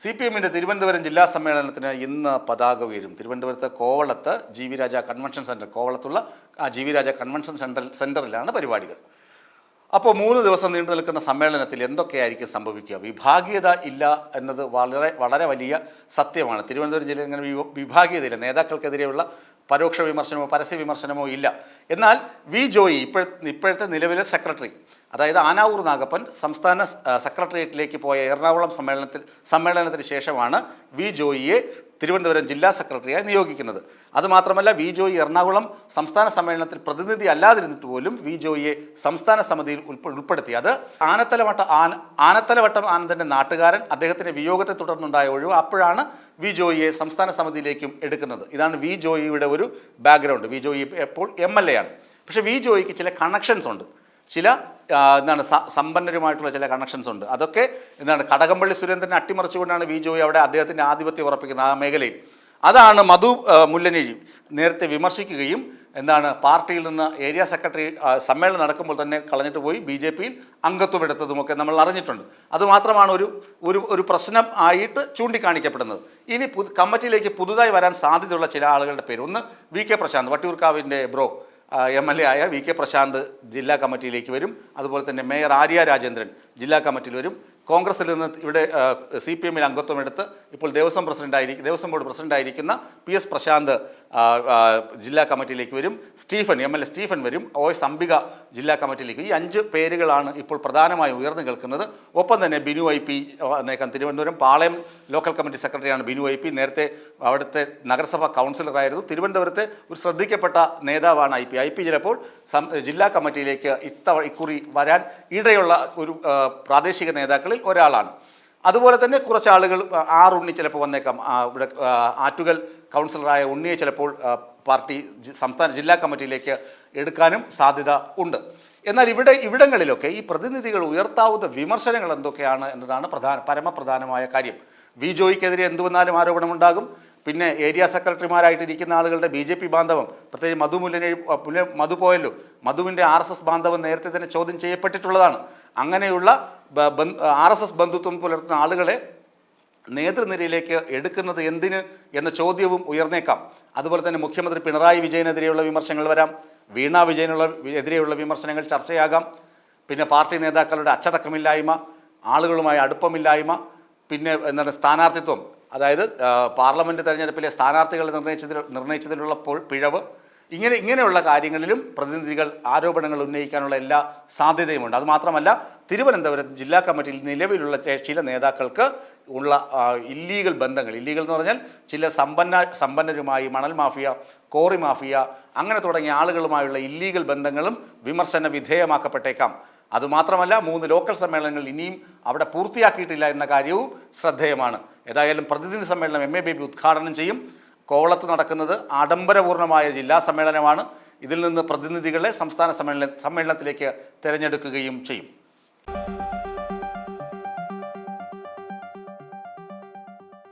CPM-ന്റെ തിരുവനന്തപുരം ജില്ലാ സമ്മേളനത്തിന് ഇന്ന് പതാക ഉയരും. തിരുവനന്തപുരത്ത് കോവളത്ത് GV രാജ കൺവെൻഷൻ സെന്റർ, കോവളത്തുള്ള GV രാജ കൺവെൻഷൻ സെന്ററിലാണ് പരിപാടികൾ. അപ്പോൾ 3 ദിവസം നീണ്ടു നിൽക്കുന്ന സമ്മേളനത്തിൽ എന്തൊക്കെയായിരിക്കും സംഭവിക്കുക? വിഭാഗീയത ഇല്ല എന്നത് വളരെ വലിയ സത്യമാണ്. തിരുവനന്തപുരം ജില്ലയിൽ ഇങ്ങനെ വിഭാഗീയതയില്ല. നേതാക്കൾക്കെതിരെയുള്ള പരോക്ഷ വിമർശനമോ പരസ്യ വിമർശനമോ ഇല്ല. എന്നാൽ വി ജോയി ഇപ്പോഴത്തെ നിലവിലെ സെക്രട്ടറി, അതായത് ആനാവൂർ നാഗപ്പൻ സംസ്ഥാന സെക്രട്ടേറിയറ്റിലേക്ക് പോയ എറണാകുളം സമ്മേളനത്തിന് ശേഷമാണ് വി ജോയിയെ തിരുവനന്തപുരം ജില്ലാ സെക്രട്ടറിയായി നിയോഗിക്കുന്നത്. അതുമാത്രമല്ല, വി ജോയി എറണാകുളം സംസ്ഥാന സമ്മേളനത്തിൽ പ്രതിനിധി അല്ലാതിരുന്നിട്ട് പോലും വി ജോയിയെ സംസ്ഥാന സമിതിയിൽ ഉൾപ്പെടുത്തി. അത് ആനത്തലവട്ടം ആനന്ദൻ്റെ നാട്ടുകാരൻ, അദ്ദേഹത്തിൻ്റെ വിയോഗത്തെ തുടർന്നുണ്ടായ ഒഴിവ്, അപ്പോഴാണ് വി ജോയിയെ സംസ്ഥാന സമിതിയിലേക്കും എടുക്കുന്നത്. ഇതാണ് വി ജോയിയുടെ ഒരു ബാക്ക്ഗ്രൗണ്ട്. വി ജോയി ഇപ്പോൾ MLA ആണ്. പക്ഷേ വി ജോയിക്ക് ചില കണക്ഷൻസ് ഉണ്ട്, ചില സമ്പന്നരുമായിട്ടുള്ള ചില കണക്ഷൻസ് ഉണ്ട്. അതൊക്കെ കടകംപള്ളി സുരേന്ദ്രനെ അട്ടിമറിച്ചുകൊണ്ടാണ് വി ജോയി അവിടെ അദ്ദേഹത്തിൻ്റെ ആധിപത്യം ഉറപ്പിക്കുന്നത് ആ മേഖലയിൽ. അതാണ് മധു മുല്ലനേഴി നേരത്തെ വിമർശിക്കുകയും പാർട്ടിയിൽ നിന്ന് ഏരിയ സെക്രട്ടറി സമ്മേളനം നടക്കുമ്പോൾ തന്നെ കളഞ്ഞിട്ട് പോയി BJP-യിൽ അംഗത്വം എടുത്തതുമൊക്കെ നമ്മൾ അറിഞ്ഞിട്ടുണ്ട്. അതുമാത്രമാണ് ഒരു പ്രശ്നം ആയിട്ട് ചൂണ്ടിക്കാണിക്കപ്പെടുന്നത്. ഇനി കമ്മിറ്റിയിലേക്ക് പുതുതായി വരാൻ സാധ്യതയുള്ള ചില ആളുകളുടെ പേര്, ഒന്ന് VK പ്രശാന്ത്, വട്ടിയൂർക്കാവിൻ്റെ ബ്രോ MLA ആയ VK പ്രശാന്ത് ജില്ലാ കമ്മിറ്റിയിലേക്ക് വരും. അതുപോലെ തന്നെ മേയർ ആര്യ രാജേന്ദ്രൻ ജില്ലാ കമ്മിറ്റിയിൽ വരും. കോൺഗ്രസിൽ നിന്ന് ഇവിടെ CPM-ൽ അംഗത്വം എടുത്ത് ഇപ്പോൾ ദേവസ്വം ബോർഡ് പ്രസിഡൻ്റായിരിക്കുന്ന PS പ്രശാന്ത് ജില്ലാ കമ്മിറ്റിയിലേക്ക് വരും. MLA സ്റ്റീഫൻ വരും. OS അംബിക ജില്ലാ കമ്മിറ്റിയിലേക്ക്. ഈ 5 പേരുകളാണ് ഇപ്പോൾ പ്രധാനമായും ഉയർന്നു കേൾക്കുന്നത്. ഒപ്പം തന്നെ Binu IP, Thiruvananthapuram Palayam local committee സെക്രട്ടറിയാണ് ബിനു IP. നേരത്തെ അവിടുത്തെ നഗരസഭാ കൗൺസിലറായിരുന്നു. തിരുവനന്തപുരത്തെ ഒരു ശ്രദ്ധിക്കപ്പെട്ട നേതാവാണ് IP ചിലപ്പോൾ ജില്ലാ കമ്മിറ്റിയിലേക്ക് ഇക്കുറി വരാൻ ഇടയുള്ള ഒരു പ്രാദേശിക നേതാക്കളിൽ ഒരാളാണ്. അതുപോലെ തന്നെ കുറച്ച് ആളുകൾ ഉണ്ണി ചിലപ്പോൾ വന്നേക്കാം. ഇവിടെ ആറ്റുകൽ കൗൺസിലറായ ഉണ്ണിയെ ചിലപ്പോൾ പാർട്ടി ജില്ലാ കമ്മിറ്റിയിലേക്ക് എടുക്കാനും സാധ്യത ഉണ്ട്. എന്നാൽ ഇവിടങ്ങളിലൊക്കെ ഈ പ്രതിനിധികൾ ഉയർത്താവുന്ന വിമർശനങ്ങൾ എന്തൊക്കെയാണ് എന്നതാണ് പരമപ്രധാനമായ കാര്യം. വി ജോയിക്കെതിരെ എന്തു വന്നാലും ആരോപണമുണ്ടാകും. പിന്നെ ഏരിയ സെക്രട്ടറിമാരായിട്ടിരിക്കുന്ന ആളുകളുടെ BJP ബാന്ധവം, പ്രത്യേകിച്ച് മധു പോയല്ലോ, മധുവിൻ്റെ RSS ബാന്ധവം നേരത്തെ തന്നെ ചോദ്യം ചെയ്യപ്പെട്ടിട്ടുള്ളതാണ്. അങ്ങനെയുള്ള RSS ബന്ധുത്വം പുലർത്തുന്ന ആളുകളെ നേതൃനിരയിലേക്ക് എടുക്കുന്നത് എന്തിന് എന്ന ചോദ്യവും ഉയർന്നേക്കാം. അതുപോലെ തന്നെ മുഖ്യമന്ത്രി പിണറായി വിജയനെതിരെയുള്ള വിമർശനങ്ങൾ വരാം. വീണ വിജയനെതിരെയുള്ള വിമർശനങ്ങൾ ചർച്ചയാകാം. പിന്നെ പാർട്ടി നേതാക്കളുടെ അച്ചടക്കമില്ലായ്മ, ആളുകളുമായി അടുപ്പമില്ലായ്മ, പിന്നെ സ്ഥാനാർത്ഥിത്വം, അതായത് പാർലമെൻറ്റ് തെരഞ്ഞെടുപ്പിലെ സ്ഥാനാർത്ഥികളെ നിർണയിച്ചതിലുള്ള പിഴവ്, ഇങ്ങനെയുള്ള കാര്യങ്ങളിലും പ്രതിനിധികൾ ആരോപണങ്ങൾ ഉന്നയിക്കാനുള്ള എല്ലാ സാധ്യതയുമുണ്ട്. അതുമാത്രമല്ല, തിരുവനന്തപുരം ജില്ലാ കമ്മിറ്റിയിൽ നിലവിലുള്ള ചില നേതാക്കൾക്ക് ഉള്ള ഇല്ലീഗൽ ബന്ധങ്ങൾ, ഇല്ലീഗൽ എന്ന് പറഞ്ഞാൽ ചില സമ്പന്നരുമായി, മണൽ മാഫിയ, കോറി മാഫിയ, അങ്ങനെ തുടങ്ങിയ ആളുകളുമായുള്ള ഇല്ലീഗൽ ബന്ധങ്ങളും വിമർശന വിധേയമാക്കപ്പെട്ടേക്കാം. അതുമാത്രമല്ല, 3 ലോക്കൽ സമ്മേളനങ്ങൾ ഇനിയും അവിടെ പൂർത്തിയാക്കിയിട്ടില്ല എന്ന കാര്യവും ശ്രദ്ധേയമാണ്. ഏതായാലും പ്രതിനിധി സമ്മേളനം MA ബേബി ഉദ്ഘാടനം ചെയ്യും. കോവളത്ത് നടക്കുന്നത് ആഡംബരപൂർണമായ ജില്ലാ സമ്മേളനമാണ്. ഇതിൽ നിന്ന് പ്രതിനിധികളെ സംസ്ഥാന സമ്മേളനത്തിലേക്ക് തിരഞ്ഞെടുക്കുകയും ചെയ്യും.